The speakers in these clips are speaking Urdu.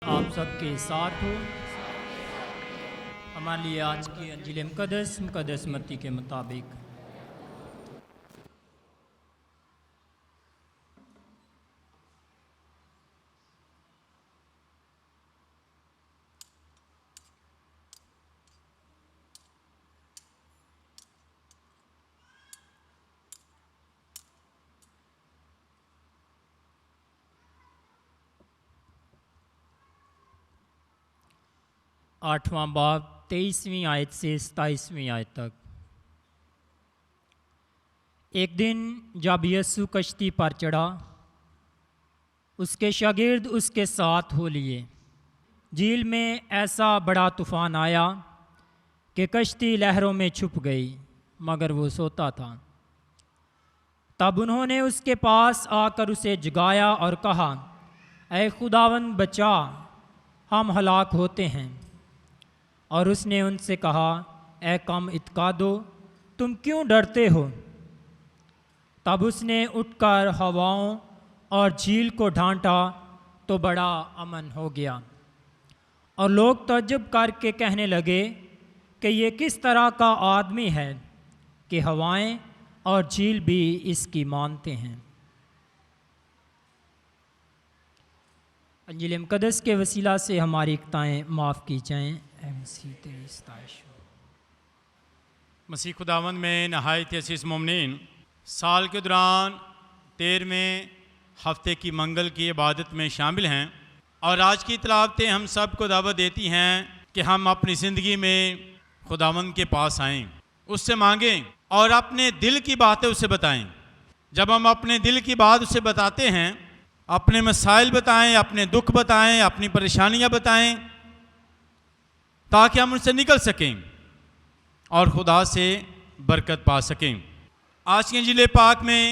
آپ سب کے ساتھ ہو۔ ہمارے لیے آج کی انجیل مقدس متی کے مطابق آٹھواں باب 23ویں آیت سے 27ویں آیت تک۔ ایک دن جب یسوع کشتی پر چڑھا، اس کے شاگرد اس کے ساتھ ہو لیے۔ جھیل میں ایسا بڑا طوفان آیا کہ کشتی لہروں میں چھپ گئی، مگر وہ سوتا تھا۔ تب انہوں نے اس کے پاس آ کر اسے جگایا اور کہا، اے خداوند بچا، ہم ہلاک ہوتے ہیں۔ اور اس نے ان سے کہا، اے کم اعتقادو، تم کیوں ڈرتے ہو؟ تب اس نے اٹھ کر ہواؤں اور جھیل کو ڈھانٹا تو بڑا امن ہو گیا۔ اور لوگ تعجب کر کے کہنے لگے کہ یہ کس طرح کا آدمی ہے کہ ہوائیں اور جھیل بھی اس کی مانتے ہیں۔ انجیل مقدس کے وسیلہ سے ہماری خطائیں معاف کی جائیں۔ اے مسیح تیری ستائش ہو۔ مسیح خداوند میں نہایت عزیز مومنین، سال کے دوران 13ویں ہفتے کی منگل کی عبادت میں شامل ہیں، اور آج کی تلاوتیں ہم سب کو دعوت دیتی ہیں کہ ہم اپنی زندگی میں خداوند کے پاس آئیں، اس سے مانگیں اور اپنے دل کی باتیں اسے بتائیں۔ جب ہم اپنے دل کی بات اسے بتاتے ہیں، اپنے مسائل بتائیں، اپنے دکھ بتائیں، اپنی پریشانیاں بتائیں، تاکہ ہم ان سے نکل سکیں اور خدا سے برکت پا سکیں۔ آج کی انجیل پاک میں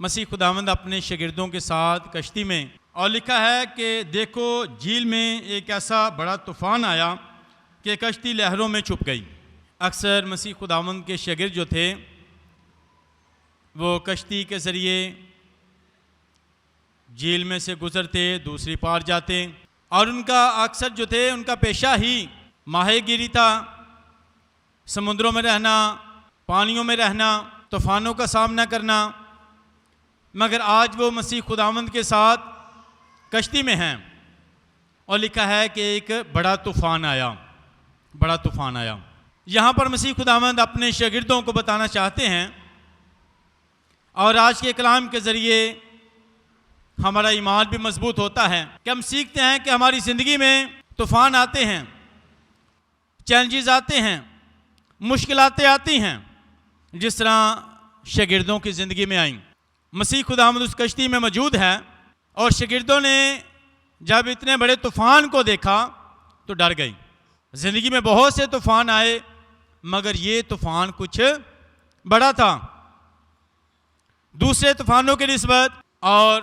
مسیح خداوند اپنے شاگردوں کے ساتھ کشتی میں، اور لکھا ہے کہ دیکھو جھیل میں ایک ایسا بڑا طوفان آیا کہ کشتی لہروں میں چھپ گئی۔ اکثر مسیح خداوند کے شاگرد جو تھے وہ کشتی کے ذریعے جھیل میں سے گزرتے، دوسری پار جاتے، اور ان کا اکثر جو تھے ان کا پیشہ ہی ماہی گیری تھا، سمندروں میں رہنا، پانیوں میں رہنا، طوفانوں کا سامنا کرنا۔ مگر آج وہ مسیح خداوند کے ساتھ کشتی میں ہیں، اور لکھا ہے کہ ایک بڑا طوفان آیا۔ یہاں پر مسیح خداوند اپنے شاگردوں کو بتانا چاہتے ہیں، اور آج کے کلام کے ذریعے ہمارا ایمان بھی مضبوط ہوتا ہے کہ ہم سیکھتے ہیں کہ ہماری زندگی میں طوفان آتے ہیں، چیلنجز آتے ہیں، مشکلاتیں آتی ہیں، جس طرح شاگردوں کی زندگی میں آئیں۔ مسیح خداوند اس کشتی میں موجود ہے، اور شاگردوں نے جب اتنے بڑے طوفان کو دیکھا تو ڈر گئی۔ زندگی میں بہت سے طوفان آئے، مگر یہ طوفان کچھ بڑا تھا دوسرے طوفانوں کی نسبت، اور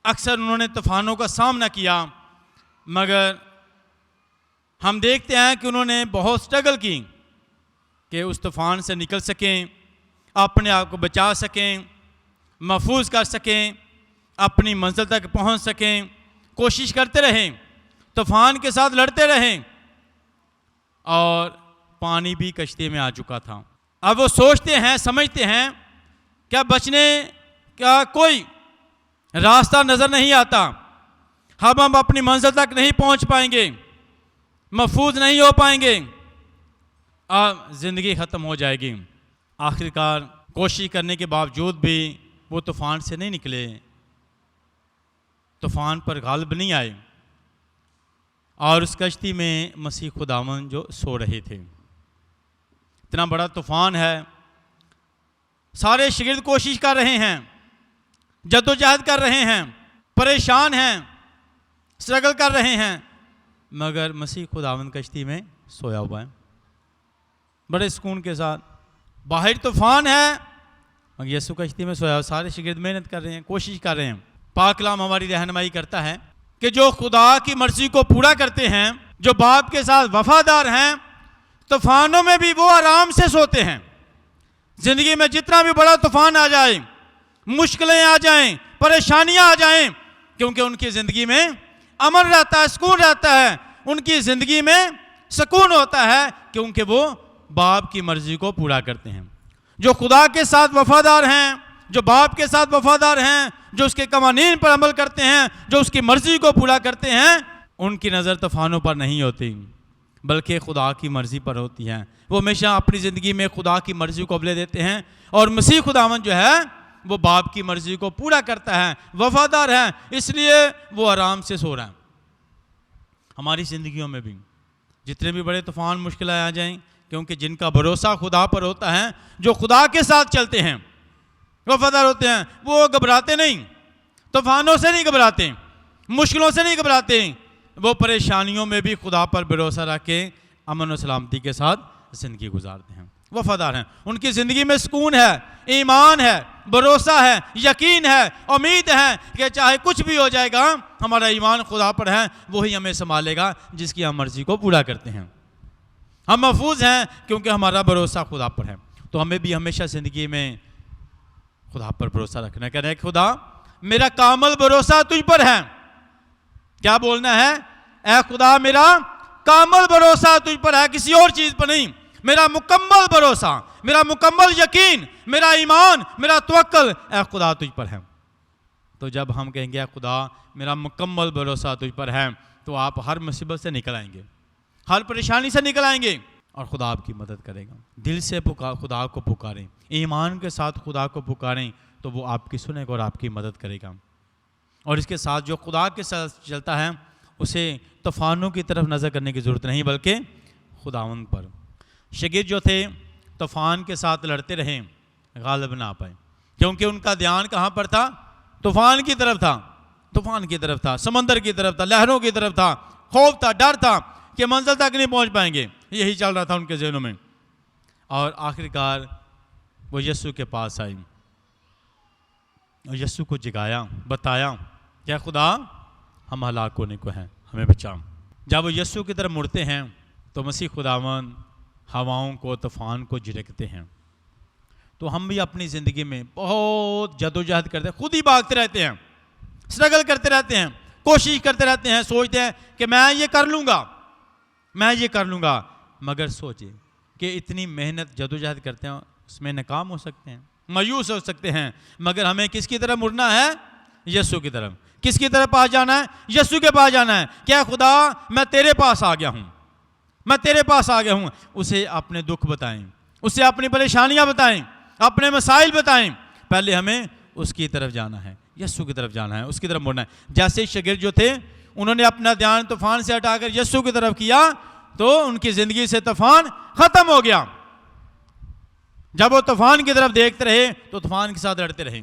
اکثر انہوں نے طوفانوں کا سامنا کیا، مگر ہم دیکھتے ہیں کہ انہوں نے بہت سٹرگل کی کہ اس طوفان سے نکل سکیں، اپنے آپ کو بچا سکیں، محفوظ کر سکیں، اپنی منزل تک پہنچ سکیں، کوشش کرتے رہیں، طوفان کے ساتھ لڑتے رہیں، اور پانی بھی کشتی میں آ چکا تھا۔ اب وہ سوچتے ہیں، سمجھتے ہیں کیا بچنے کا کوئی راستہ نظر نہیں آتا، ہم اپنی منزل تک نہیں پہنچ پائیں گے، محفوظ نہیں ہو پائیں گے، اب زندگی ختم ہو جائے گی۔ آخرکار کوشش کرنے کے باوجود بھی وہ طوفان سے نہیں نکلے، طوفان پر غالب نہیں آئے، اور اس کشتی میں مسیح خداوند جو سو رہے تھے۔ اتنا بڑا طوفان ہے، سارے شاگرد کوشش کر رہے ہیں، جدوجہد کر رہے ہیں، پریشان ہیں، سٹرگل کر رہے ہیں، مگر مسیح خداوند کشتی میں سویا ہوا ہے بڑے سکون کے ساتھ۔ باہر طوفان ہے، مگر یسوع کشتی میں سویا ہوا۔ سارے شاگرد محنت کر رہے ہیں، کوشش کر رہے ہیں۔ پاک کلام ہماری رہنمائی کرتا ہے کہ جو خدا کی مرضی کو پورا کرتے ہیں، جو باپ کے ساتھ وفادار ہیں، طوفانوں میں بھی وہ آرام سے سوتے ہیں۔ زندگی میں جتنا بھی بڑا طوفان آ جائے، مشکلیں آ جائیں، پریشانیاں آ جائیں، کیونکہ ان کی زندگی میں امن رہتا ہے، سکون رہتا ہے، ان کی زندگی میں سکون ہوتا ہے، کیونکہ وہ باپ کی مرضی کو پورا کرتے ہیں۔ جو خدا کے ساتھ وفادار ہیں، جو باپ کے ساتھ وفادار ہیں، جو اس کے قوانین پر عمل کرتے ہیں، جو اس کی مرضی کو پورا کرتے ہیں، ان کی نظر طوفانوں پر نہیں ہوتی بلکہ خدا کی مرضی پر ہوتی ہے۔ وہ ہمیشہ اپنی زندگی میں خدا کی مرضی کو اولے دیتے ہیں، اور مسیح خداوند جو ہے وہ باپ کی مرضی کو پورا کرتا ہے، وفادار ہے، اس لیے وہ آرام سے سو رہا ہے۔ ہماری زندگیوں میں بھی جتنے بھی بڑے طوفان مشکلیں آ جائیں، کیونکہ جن کا بھروسہ خدا پر ہوتا ہے، جو خدا کے ساتھ چلتے ہیں، وفادار ہوتے ہیں، وہ گھبراتے نہیں، طوفانوں سے نہیں گھبراتے، مشکلوں سے نہیں گھبراتے، وہ پریشانیوں میں بھی خدا پر بھروسہ رکھ کے امن و سلامتی کے ساتھ زندگی گزارتے ہیں، وفادار ہیں۔ ان کی زندگی میں سکون ہے، ایمان ہے، بھروسہ ہے، یقین ہے، امید ہے کہ چاہے کچھ بھی ہو جائے گا، ہمارا ایمان خدا پر ہے، وہی ہمیں سنبھالے گا جس کی ہم مرضی کو پورا کرتے ہیں۔ ہم محفوظ ہیں کیونکہ ہمارا بھروسہ خدا پر ہے۔ تو ہمیں بھی ہمیشہ زندگی میں خدا پر بھروسہ رکھنا ہے، کہنا ہے خدا میرا کامل بھروسہ تجھ پر ہے۔ کیا بولنا ہے؟ اے خدا میرا کامل بھروسہ تجھ پر ہے، کسی اور چیز پر نہیں۔ میرا مکمل بھروسہ، میرا مکمل یقین، میرا ایمان، میرا توکل اے خدا تجھ پر ہے۔ تو جب ہم کہیں گے اے خدا میرا مکمل بھروسہ تجھ پر ہے، تو آپ ہر مصیبت سے نکل آئیں گے، ہر پریشانی سے نکل آئیں گے، اور خدا آپ کی مدد کرے گا۔ دل سے خدا کو پکاریں، ایمان کے ساتھ خدا کو پکاریں، تو وہ آپ کی سنے گا اور آپ کی مدد کرے گا۔ اور اس کے ساتھ جو خدا کے ساتھ چلتا ہے، اسے طوفانوں کی طرف نظر کرنے کی ضرورت نہیں بلکہ خداوند پر۔ شاگرد جو تھے طوفان کے ساتھ لڑتے رہے، غالب نہ آ پائے، کیونکہ ان کا دھیان کہاں پر تھا؟ طوفان کی طرف تھا، طوفان کی طرف تھا، سمندر کی طرف تھا، لہروں کی طرف تھا، خوف تھا، ڈر تھا کہ منزل تک نہیں پہنچ پائیں گے، یہی چل رہا تھا ان کے ذہنوں میں۔ اور آخرکار وہ یسوع کے پاس آئی اور یسوع کو جگایا، بتایا کہ خدا ہم ہلاک ہونے کو ہیں، ہمیں بچا۔ جب وہ یسوع کی طرف مڑتے ہیں تو مسیح خداوند ہواؤں کو، طوفان کو جھڑکتے ہیں۔ تو ہم بھی اپنی زندگی میں بہت جدوجہد کرتے ہیں، خود ہی بھاگتے رہتے ہیں، اسٹرگل کرتے رہتے ہیں، کوشش کرتے رہتے ہیں، سوچتے ہیں کہ میں یہ کر لوں گا، میں یہ کر لوں گا، مگر سوچیں کہ اتنی محنت جدوجہد کرتے ہیں، اس میں ناکام ہو سکتے ہیں، مایوس ہو سکتے ہیں، مگر ہمیں کس کی طرف مڑنا ہے؟ یسوع کی طرف۔ کس کی طرف پاس جانا ہے؟ یسوع کے پاس جانا ہے۔ کیا خدا میں تیرے پاس آ گیا ہوں، میں تیرے پاس آ گیا ہوں۔ اسے اپنے دکھ بتائیں، اسے اپنی پریشانیاں بتائیں، اپنے مسائل بتائیں۔ پہلے ہمیں اس کی طرف جانا ہے، یسوع کی طرف جانا ہے، اس کی طرف مڑنا ہے۔ جیسے شاگرد جو تھے، انہوں نے اپنا دھیان طوفان سے ہٹا کر یسوع کی طرف کیا، تو ان کی زندگی سے طوفان ختم ہو گیا۔ جب وہ طوفان کی طرف دیکھتے رہے تو طوفان کے ساتھ لڑتے رہے،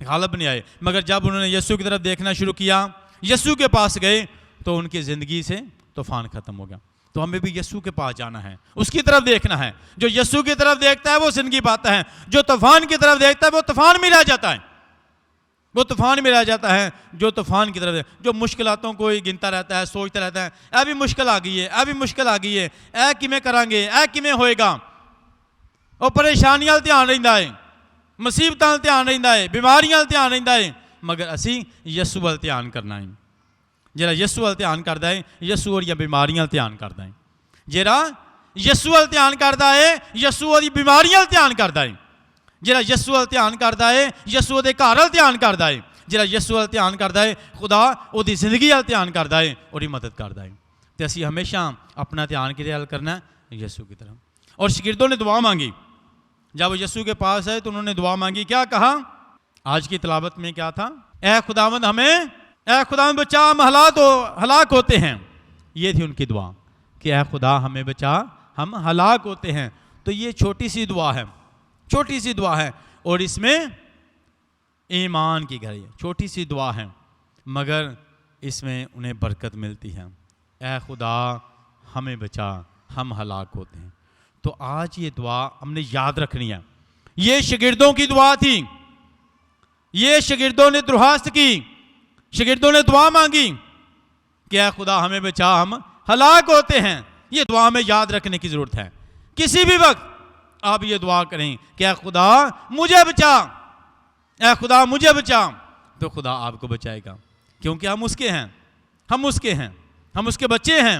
غالب نہیں آئے، مگر جب انہوں نے یسوع کی طرف دیکھنا شروع کیا، یسوع کے پاس گئے، تو ان کی زندگی سے طوفان ختم ہو گیا۔ تو ہمیں بھی یسوع کے پاس جانا ہے، اس کی طرف دیکھنا ہے۔ جو یسوع کی طرف دیکھتا ہے وہ زندگی پاتا ہے، جو طوفان کی طرف دیکھتا ہے وہ طوفان میں رہ جاتا ہے، وہ طوفان میں رہ جاتا ہے۔ جو طوفان کی طرف، جو مشکلاتوں کو ہی گنتا رہتا ہے، سوچتا رہتا ہے اے بھی مشکل آ گئی ہے، اے بھی مشکل آ گئی ہے، اے کیویں کریں گے، اے کیویں ہوئے گا، اور پریشانیاں دھیان رہندا ہے، مصیبتاں دھیان رہندا ہے، بیماریاں دھیان رہندا ہے، مگر اسی یسوع ول دھیان کرنا ہے۔ جڑا یسوع ول دھیان کردا ہے، یسوع اور بیماریاں دھیان کردا ہے۔ جڑا یسوع ول دھیان کردا ہے، یسوع اور بیماریاں دھیان کردا ہے۔ جڑا یسوع ول دھیان کردا ہے، یسوع دے گھر ول دھیان کردا ہے۔ جڑا یسوع ول دھیان کردا ہے، خدا اودی زندگی ول دھیان کردا ہے اور مدد کردا ہے۔ تے اسی ہمیشہ اپنا دھیان کدے ول کرنا ہے؟ یسوع کی طرف۔ اور شاگردوں نے دعا مانگی، جب وہ یسوع کے پاس آئے تو انہوں نے دعا مانگی، کیا کہا؟ آج کی تلاوت میں کیا تھا؟ اے خداوند ہمیں، اے خداوند بچا، ہم ہلاک ہوتے ہیں۔ یہ تھی ان کی دعا کہ اے خدا ہمیں بچا، ہم ہلاک ہوتے ہیں۔ تو یہ چھوٹی سی دعا ہے، چھوٹی سی دعا ہے، اور اس میں ایمان کی گہرائی ہے۔ چھوٹی سی دعا ہے مگر اس میں انہیں برکت ملتی ہے۔ اے خدا ہمیں بچا، ہم ہلاک ہوتے ہیں۔ تو آج یہ دعا ہم نے یاد رکھنی ہے۔ یہ شاگردوں کی دعا تھی، یہ شاگردوں نے درخواست کی، شاگردوں نے دعا مانگی کہ اے خدا ہمیں بچا، ہم ہلاک ہوتے ہیں۔ یہ دعا میں یاد رکھنے کی ضرورت ہے۔ کسی بھی وقت آپ یہ دعا کریں کہ اے خدا مجھے بچا، اے خدا مجھے بچا، تو خدا آپ کو بچائے گا، کیونکہ ہم اس کے ہیں، ہم اس کے ہیں، ہم اس کے بچے ہیں،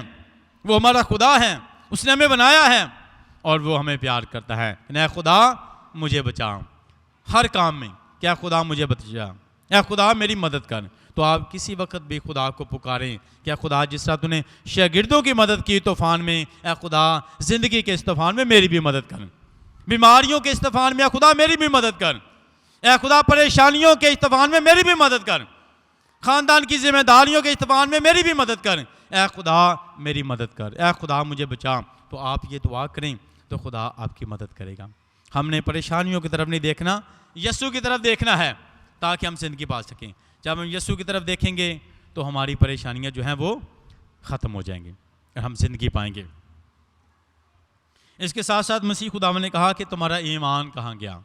وہ ہمارا خدا ہے، اس نے ہمیں بنایا ہے اور وہ ہمیں پیار کرتا ہے۔ اے خدا مجھے بچا ہر کام میں، کیا خدا مجھے بچا، اے خدا میری مدد کر۔ تو آپ کسی وقت بھی خدا کو پکاریں کہ اے خدا جس طرح تو نے شاگردوں کی مدد کی طوفان میں، اے خدا زندگی کے اس طوفان میں میری بھی مدد کر، بیماریوں کے اس طوفان میں اے خدا میری بھی مدد کر، اے خدا پریشانیوں کے اس طوفان میں میری بھی مدد کر، خاندان کی ذمہ داریوں کے اس طوفان میں میری بھی مدد کر، اے خدا میری مدد کر، اے خدا مجھے بچا۔ تو آپ یہ دعا کریں تو خدا آپ کی مدد کرے گا۔ ہم نے پریشانیوں کی طرف نہیں دیکھنا، یسوع کی طرف دیکھنا ہے تاکہ ہم زندگی پا سکیں۔ جب ہم یسوع کی طرف دیکھیں گے تو ہماری پریشانیاں جو ہیں وہ ختم ہو جائیں گی اور ہم زندگی پائیں گے۔ اس کے ساتھ ساتھ مسیح خداوند نے کہا کہ تمہارا ایمان کہاں گیا؟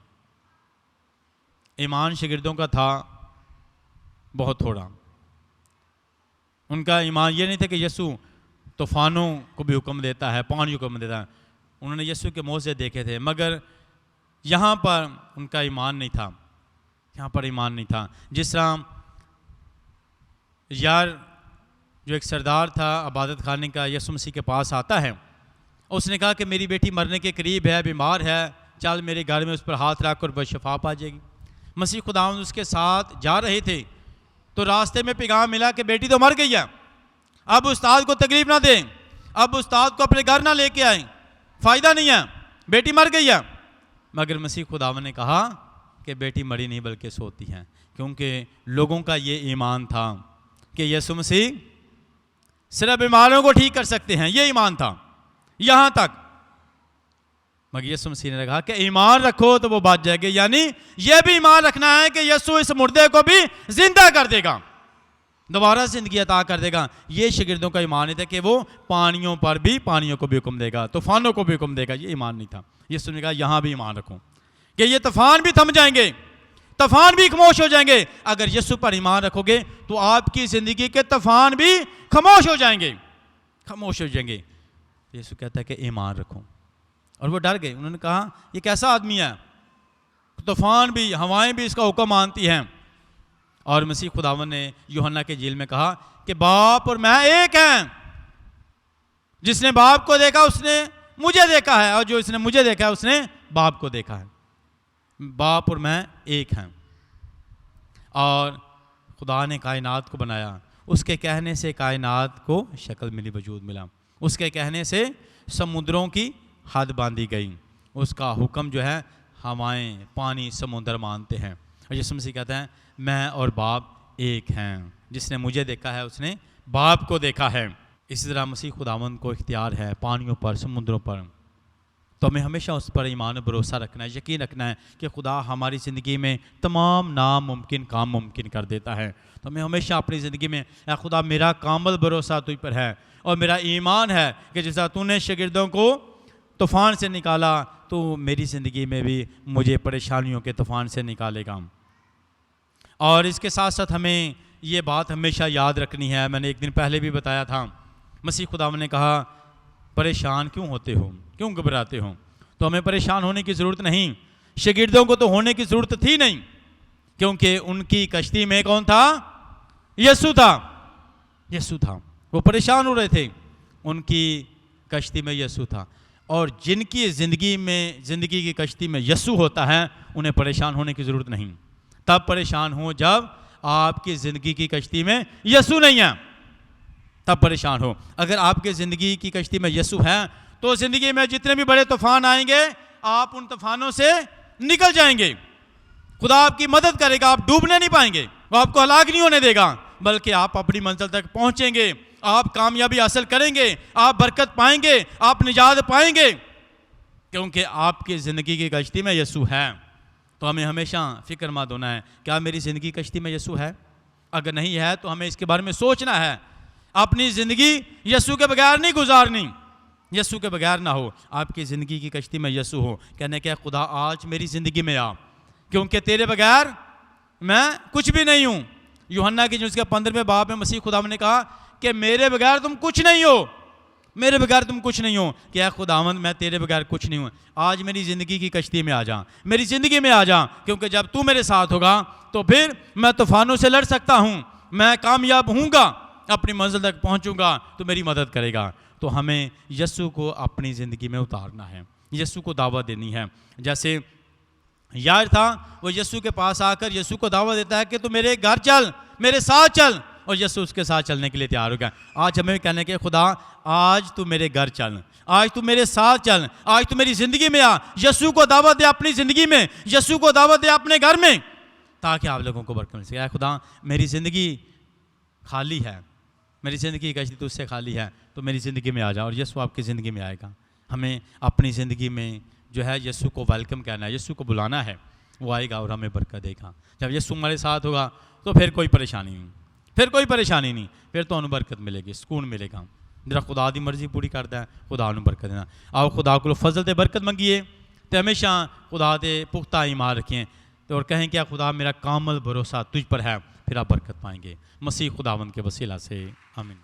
ایمان شاگردوں کا تھا بہت تھوڑا۔ ان کا ایمان یہ نہیں تھا کہ یسوع طوفانوں کو بھی حکم دیتا ہے، پانی کو حکم دیتا ہے۔ انہوں نے یسوع کے معجزے دیکھے تھے، مگر یہاں پر ان کا ایمان نہیں تھا، یہاں پر ایمان نہیں تھا۔ جس طرح یار جو ایک سردار تھا عبادت خانے کا، یسوع مسیح کے پاس آتا ہے، اس نے کہا کہ میری بیٹی مرنے کے قریب ہے، بیمار ہے، چل میرے گھر میں اس پر ہاتھ رکھ کر وہ شفا پا جائے گی۔ مسیح خداوند اس کے ساتھ جا رہے تھے تو راستے میں پیغام ملا کہ بیٹی تو مر گئی ہے، اب استاد کو تکلیف نہ دیں، اب استاد کو اپنے گھر نہ لے کے آئیں، فائدہ نہیں ہے، بیٹی مر گئی ہے۔ مگر مسیح خداوند نے کہا کہ بیٹی مری نہیں بلکہ سوتی ہے، کیونکہ لوگوں کا یہ ایمان تھا کہ یسوع مسیح صرف بیماروں کو ٹھیک کر سکتے ہیں، یہ ایمان تھا یہاں تک۔ مگر یسوع مسیح نے کہا کہ ایمان رکھو تو وہ بچ جائے گی، یعنی یہ بھی ایمان رکھنا ہے کہ یسوع اس مردے کو بھی زندہ کر دے گا، دوبارہ زندگی عطا کر دے گا۔ یہ شاگردوں کا ایمان نہیں تھا کہ وہ پانیوں پر بھی، پانیوں کو بھی حکم دے گا، طوفانوں کو بھی حکم دے گا، یہ ایمان نہیں تھا۔ یسوع نے کہا یہاں بھی ایمان رکھو کہ یہ طوفان بھی تھم جائیں گے، طوفان بھی خاموش ہو جائیں گے۔ اگر یسوع پر ایمان رکھو گے تو آپ کی زندگی کے طوفان بھی خاموش ہو جائیں گے، خاموش ہو جائیں گے۔ یسوع کہتا ہے کہ ایمان رکھو، اور وہ ڈر گئے۔ انہوں نے کہا یہ کیسا آدمی ہے، طوفان بھی، ہوائیں بھی اس کا حکم مانتی ہیں۔ اور مسیح خداوند نے یوحنا کے انجیل میں کہا کہ باپ اور میں ایک ہیں، جس نے باپ کو دیکھا اس نے مجھے دیکھا ہے، اور جو اس نے مجھے دیکھا ہے اس نے باپ کو دیکھا ہے۔ باپ اور میں ایک ہیں۔ اور خدا نے کائنات کو بنایا، اس کے کہنے سے کائنات کو شکل ملی، وجود ملا، اس کے کہنے سے سمندروں کی حد باندھی گئی، اس کا حکم جو ہے ہوائیں، پانی، سمندر مانتے ہیں۔ اور یسوع مسیح کہتے ہیں میں اور باپ ایک ہیں، جس نے مجھے دیکھا ہے اس نے باپ کو دیکھا ہے۔ اسی طرح مسیح خداوند کو اختیار ہے پانیوں پر، سمندروں پر، تو ہمیں ہمیشہ اس پر ایمان و بھروسہ رکھنا ہے، یقین رکھنا ہے کہ خدا ہماری زندگی میں تمام ناممکن کام ممکن کر دیتا ہے۔ تو ہمیں ہمیشہ اپنی زندگی میں اے خدا میرا کامل بھروسہ تجھ پر ہے، اور میرا ایمان ہے کہ جیسا تو نے شاگردوں کو طوفان سے نکالا تو میری زندگی میں بھی مجھے پریشانیوں کے طوفان سے نکالے گا۔ اور اس کے ساتھ ساتھ ہمیں یہ بات ہمیشہ یاد رکھنی ہے، میں نے ایک دن پہلے بھی بتایا تھا، مسیح خداوند نے کہا پریشان کیوں ہوتے ہو، کیوں گھبراتے ہو؟ تو ہمیں پریشان ہونے کی ضرورت نہیں، شاگردوں کو تو ہونے کی ضرورت تھی نہیں، کیونکہ ان کی کشتی میں کون تھا؟ یسوع تھا، یسوع تھا۔ وہ پریشان ہو رہے تھے، ان کی کشتی میں یسوع تھا۔ اور جن کی زندگی کی کشتی میں یسوع ہوتا ہے انہیں پریشان ہونے کی ضرورت نہیں۔ تب پریشان ہو جب آپ کی زندگی کی کشتی میں یسوع نہیں ہے، تب پریشان ہو۔ اگر آپ کے زندگی کی کشتی میں یسوع ہے تو زندگی میں جتنے بھی بڑے طوفان آئیں گے آپ ان طوفانوں سے نکل جائیں گے، خدا آپ کی مدد کرے گا، آپ ڈوبنے نہیں پائیں گے، وہ آپ کو ہلاک نہیں ہونے دے گا، بلکہ آپ اپنی منزل تک پہنچیں گے، آپ کامیابی حاصل کریں گے، آپ برکت پائیں گے، آپ نجات پائیں گے، کیونکہ آپ کی زندگی کی کشتی میں یسوع ہے۔ تو ہمیں ہمیشہ فکر مند ہونا ہے، کیا میری زندگی کشتی میں یسوع ہے؟ اگر نہیں ہے تو ہمیں اس کے بارے میں سوچنا ہے۔ اپنی زندگی یسوع کے بغیر نہیں گزارنی، یسوع کے بغیر نہ ہو، آپ کی زندگی کی کشتی میں یسوع ہو، کہنے کہ خدا آج میری زندگی میں آ، کیونکہ تیرے بغیر میں کچھ بھی نہیں ہوں۔ یوحنا کی جو اس کے 15ویں باب میں مسیح خداوند نے کہا کہ میرے بغیر تم کچھ نہیں ہو، میرے بغیر تم کچھ نہیں ہو، کہ اے خداوند میں تیرے بغیر کچھ نہیں ہوں، آج میری زندگی کی کشتی میں آ جا، میری زندگی میں آ جا، کیونکہ جب تو میرے ساتھ ہوگا تو پھر میں طوفانوں سے لڑ سکتا ہوں، میں کامیاب ہوں گا، اپنی منزل تک پہنچوں گا تو میری مدد کرے گا۔ تو ہمیں یسوع کو اپنی زندگی میں اتارنا ہے، یسوع کو دعوت دینی ہے۔ جیسے یار تھا، وہ یسوع کے پاس آ کر یسوع کو دعوت دیتا ہے کہ تو میرے گھر چل، میرے ساتھ چل، اور یسوع اس کے ساتھ چلنے کے لیے تیار ہو گیا۔ آج ہمیں کہنے کہ خدا آج تو میرے گھر چل، آج تو میرے ساتھ چل، آج تو میری زندگی میں آ، یسوع کو دعوت دے اپنی زندگی میں، یسوع کو دعوت دے اپنے گھر میں، تاکہ آپ لوگوں کو برکت مل سکے۔ اے خدا میری زندگی خالی ہے، میری زندگی کشتی تجھ سے خالی ہے، تو میری زندگی میں آ جا، اور یسوع آپ کی زندگی میں آئے گا۔ ہمیں اپنی زندگی میں جو ہے یسوع کو ویلکم کرنا ہے، یسوع کو بلانا ہے، وہ آئے گا اور ہمیں برکت دے گا۔ جب یسوع ہمارے ساتھ ہوگا تو پھر کوئی پریشانی نہیں، پھر کوئی پریشانی نہیں، پھر تو انہوں برکت ملے گی، سکون ملے گا۔ جرا خدا دی مرضی پوری کرتا ہے، خدا انہوں برکت دینا۔ آؤ خدا کو فضل تے برکت منگیے، تو ہمیشہ خدا دے پختہ ایمان رکھیں، اور کہیں کہ خدا میرا کامل بھروسہ تجھ پر ہے، پھر آپ برکت پائیں گے۔ مسیح خداوند کے وسیلہ سے آمین۔